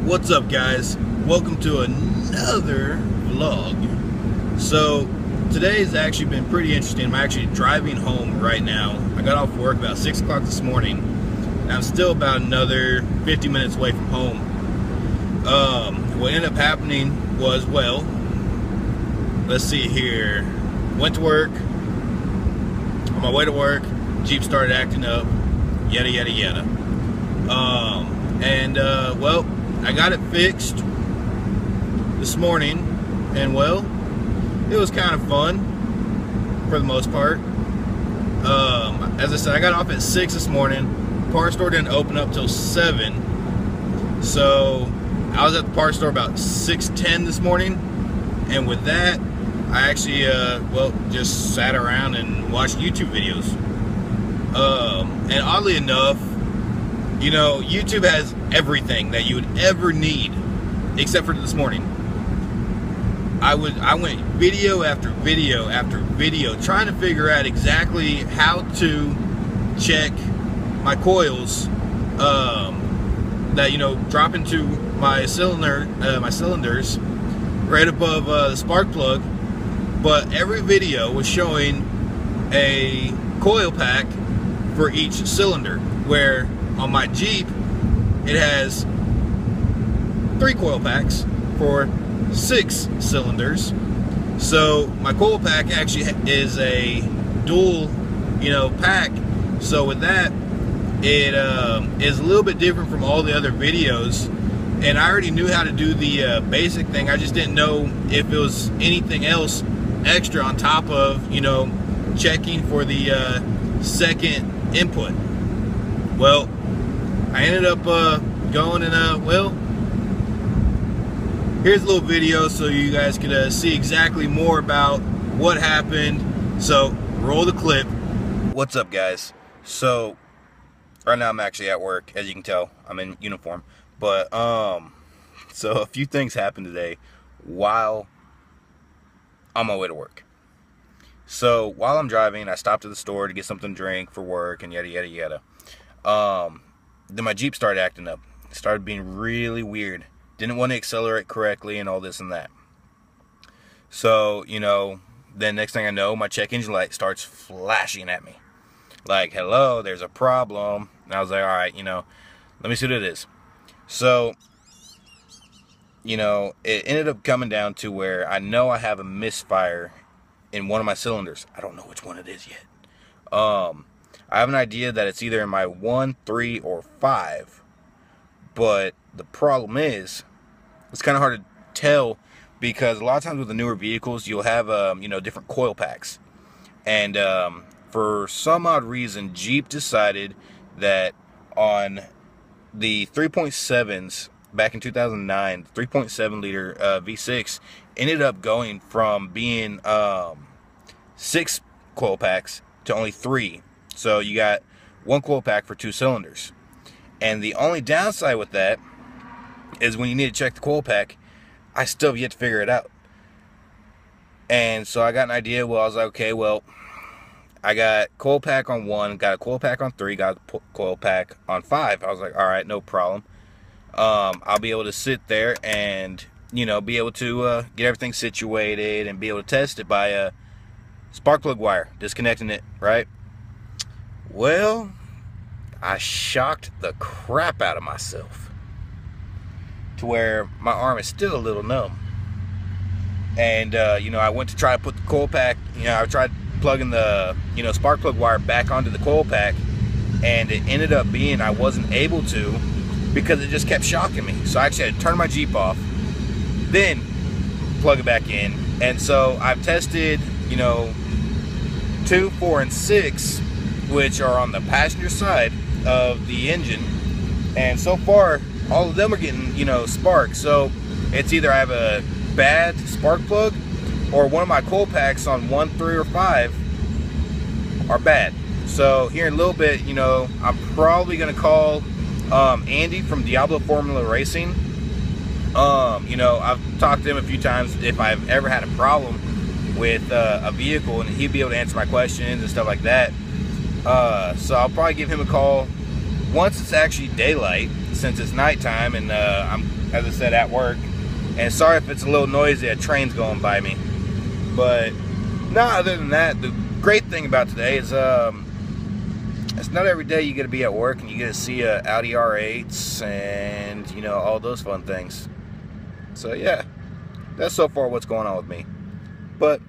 What's up, guys? Welcome to another vlog. So today's actually been pretty interesting. I'm actually driving home right now. I got off work about 6 o'clock this morning, and I'm still about another 50 minutes away from home. What ended up happening was, well, let's see here. Went to work. On my way to work, Jeep started acting up. Yada yada yada. Well, I got it fixed this morning, and well, it was kind of fun for the most part. As I said, I got off at 6 this morning. Parts store didn't open up till 7, so I was at the parts store about 6:10 this morning, and with that, I actually just sat around and watched YouTube videos. And oddly enough, you know, YouTube has everything that you would ever need, except for this morning. I went video after video after video trying to figure out exactly how to check my coils that, you know, drop into my cylinders right above the spark plug. But every video was showing a coil pack for each cylinder, where on my Jeep it has 3 coil packs for 6 cylinders. So my coil pack actually is a dual, you know, pack. So with that, it is a little bit different from all the other videos. And I already knew how to do the basic thing. I just didn't know if it was anything else extra on top of, you know, checking for the second input. Well, I ended up going and well, here's a little video so you guys can see exactly more about what happened. So roll the clip. What's up, guys? So right now I'm actually at work. As you can tell, I'm in uniform. But so a few things happened today while on my way to work. So while I'm driving, I stopped at the store to get something to drink for work and yada yada yada. Then my Jeep started acting up. It started being really weird. Didn't want to accelerate correctly and all this and that. So, you know, then next thing I know, my check engine light starts flashing at me. Like, hello, there's a problem. And I was like, alright, you know, let me see what it is. So, you know, it ended up coming down to where I know I have a misfire in one of my cylinders. I don't know which one it is yet. I have an idea that it's either in my 1, 3, or 5. But the problem is, it's kind of hard to tell, because a lot of times with the newer vehicles, you'll have, you know, different coil packs. And for some odd reason, Jeep decided that on the 3.7s back in 2009, 3.7 liter V6 ended up going from being 6 coil packs to only 3. So you got 1 coil pack for 2 cylinders. And the only downside with that is when you need to check the coil pack, I still have yet to figure it out. And so I got an idea. Well, I was like, okay, well, I got coil pack on 1, got a coil pack on 3, got a coil pack on 5. I was like, all right, no problem. I'll be able to sit there and, you know, be able to get everything situated and be able to test it by spark plug wire, disconnecting it, right? Well, I shocked the crap out of myself to where my arm is still a little numb. And, you know, I went to try to put the coil pack, you know, I tried plugging the, you know, spark plug wire back onto the coil pack, and it ended up being I wasn't able to, because it just kept shocking me. So I actually had to turn my Jeep off, then plug it back in. And so I've tested, you know, 2, 4, and 6, which are on the passenger side of the engine, and so far all of them are getting, you know, sparks. So it's either I have a bad spark plug, or one of my coil packs on 1, 3, or 5 are bad. So here in a little bit, you know, I'm probably gonna call Andy from Diablo Formula Racing. You know, I've talked to him a few times if I've ever had a problem with a vehicle, and he'd be able to answer my questions and stuff like that. So I'll probably give him a call once it's actually daylight, since it's nighttime and I'm, as I said, at work. And sorry if it's a little noisy, a train's going by me. But no, other than that, the great thing about today is it's not every day you get to be at work and you get to see a Audi R8s and, you know, all those fun things. So yeah, that's so far what's going on with me. But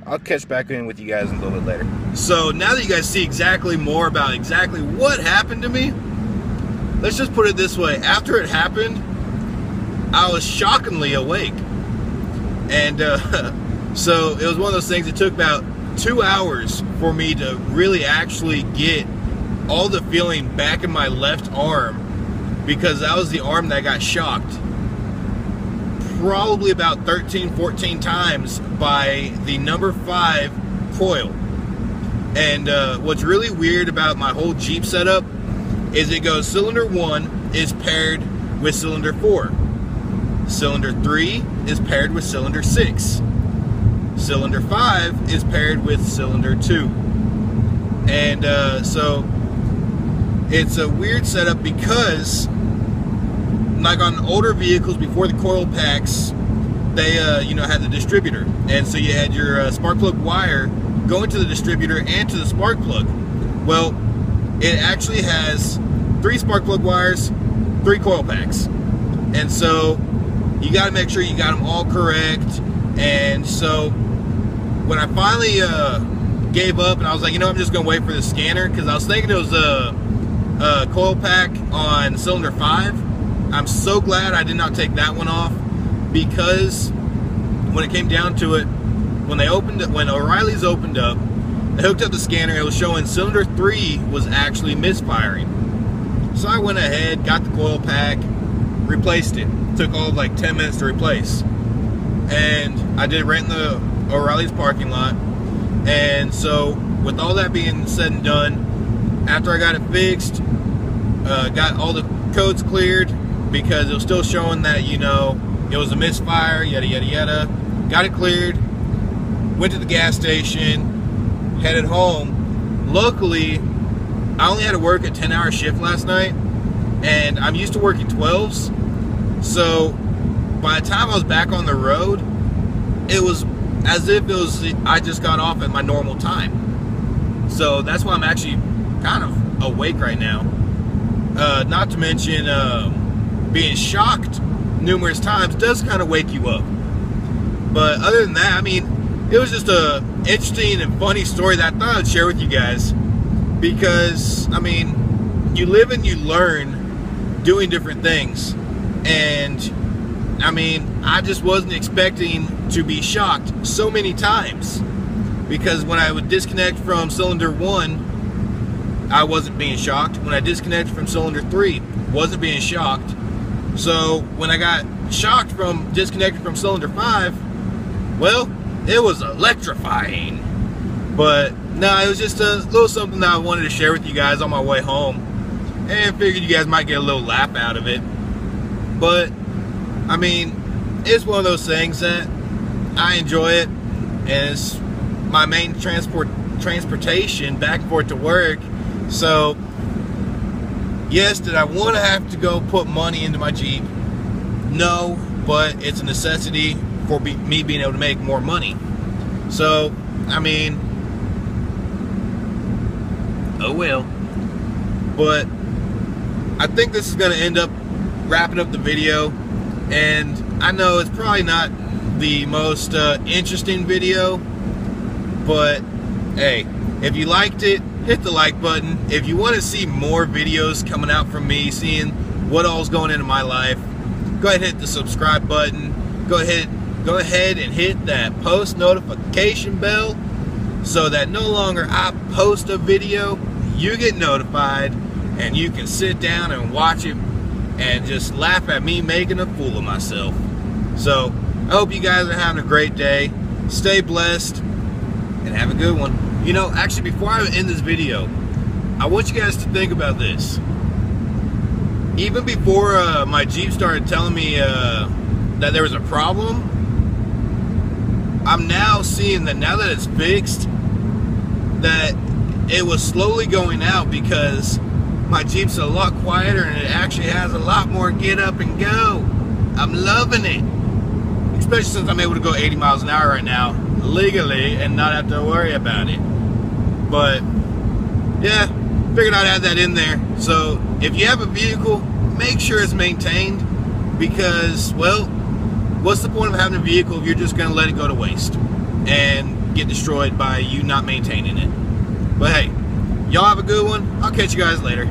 I'll catch back in with you guys a little bit later. So now that you guys see exactly more about exactly what happened to me, let's just put it this way. After it happened, I was shockingly awake. And so it was one of those things, it took about 2 hours for me to really actually get all the feeling back in my left arm, because that was the arm that got shocked probably about 13, 14 times by the number 5 coil. And what's really weird about my whole Jeep setup is it goes cylinder 1 is paired with cylinder 4. Cylinder 3 is paired with cylinder 6. Cylinder 5 is paired with cylinder 2. And so it's a weird setup because, like on older vehicles before the coil packs, they you know, had the distributor, and so you had your spark plug wire going to the distributor and to the spark plug. Well, it actually has 3 spark plug wires, 3 coil packs, and so you got to make sure you got them all correct. And so when I finally gave up and I was like, you know, I'm just gonna wait for the scanner, because I was thinking it was a coil pack on cylinder 5. I'm so glad I did not take that one off, because when it came down to it, when O'Reilly's opened up, they hooked up the scanner, it was showing cylinder 3 was actually misfiring. So I went ahead, got the coil pack, replaced it. Took all of like 10 minutes to replace. And I did it right in the O'Reilly's parking lot. And so with all that being said and done, after I got it fixed, got all the codes cleared, because it was still showing that, you know, it was a misfire, yada yada yada. Got it cleared, went to the gas station, headed home. Luckily, I only had to work a 10-hour shift last night, and I'm used to working 12s. So by the time I was back on the road, it was as if it was I just got off at my normal time. So that's why I'm actually kind of awake right now. Not to mention being shocked numerous times does kind of wake you up. But other than that, I mean, it was just a interesting and funny story that I thought I'd share with you guys, because I mean, you live and you learn doing different things. And I mean, I just wasn't expecting to be shocked so many times, because when I would disconnect from cylinder 1, I wasn't being shocked. When I disconnected from cylinder 3, wasn't being shocked. So when I got shocked from disconnected from cylinder 5, well, it was electrifying. But no, it was just a little something that I wanted to share with you guys on my way home, and figured you guys might get a little laugh out of it. But I mean, it's one of those things that I enjoy it, and it's my main transportation back and forth to work. So yes, did I want to have to go put money into my Jeep? No, but it's a necessity for me being able to make more money. So I mean, oh well. But I think this is going to end up wrapping up the video, and I know it's probably not the most interesting video, but hey, if you liked it, hit the like button. If you want to see more videos coming out from me, seeing what all's going into my life, go ahead and hit the subscribe button. Go ahead and hit that post notification bell, so that no longer I post a video, you get notified and you can sit down and watch it and just laugh at me making a fool of myself. So I hope you guys are having a great day. Stay blessed and have a good one. You know, actually, before I end this video, I want you guys to think about this. Even before my Jeep started telling me that there was a problem, I'm now seeing that now that it's fixed, that it was slowly going out, because My Jeep's a lot quieter and it actually has a lot more get up and go. I'm loving it. Especially since I'm able to go 80 miles an hour right now, legally, and not have to worry about it. But, yeah, figured I'd add that in there. So, if you have a vehicle, make sure it's maintained. Because, well, what's the point of having a vehicle if you're just going to let it go to waste and get destroyed by you not maintaining it? But hey, y'all have a good one. I'll catch you guys later.